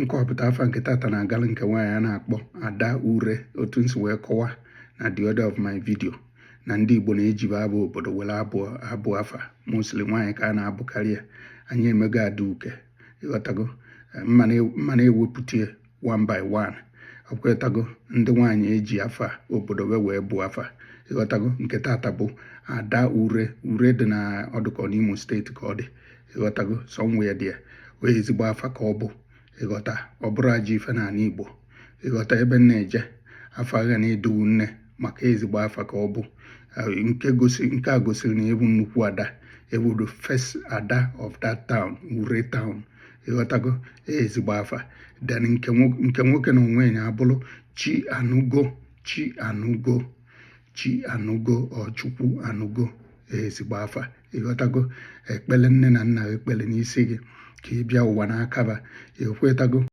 nkọpụta afa nke tata na-agala nke nwaanyị a na-akpọ Ada Ure, otu nsi wee kọwa na the order of my video na ndị Igbo na-ejibe abụ obodo were abụ afa mostly nwaanyị ka a na-abụkarị ya. Anyị emego Ada Uke, ịghọtago, mma ewepụta one by one, ọkwetago ndị nwaanyị eji afa obodo wee bụ afa, ịghọtago. Nke tata bụ Ada Ure dị na ọdụkọ n'Imo steeti ka ọ dị, ịghọtago, somewhere there, wee ezigbo afa ka ọ bụ, ịghọta. Ọ bụrụ ajọ ife n'ala Igbo, ịghọta. Ebe m na-eje afa agha na-edowu nne maka ezigbo afa ka ọ bụ. Nke a gosiri na ebu nnukwu ada, ebu the first ada of that town, Ure town, ịghọtago, ezigbo afa. Then nke nwoke na onwe ya abụrụ Chi Anụgo ọ Chukwu Anụgo, ezigbo afa, ịghọtago. Ekpele nne na nna ekpele n'isi gị ka ị bịa ụwa n'akaba, ekwetago.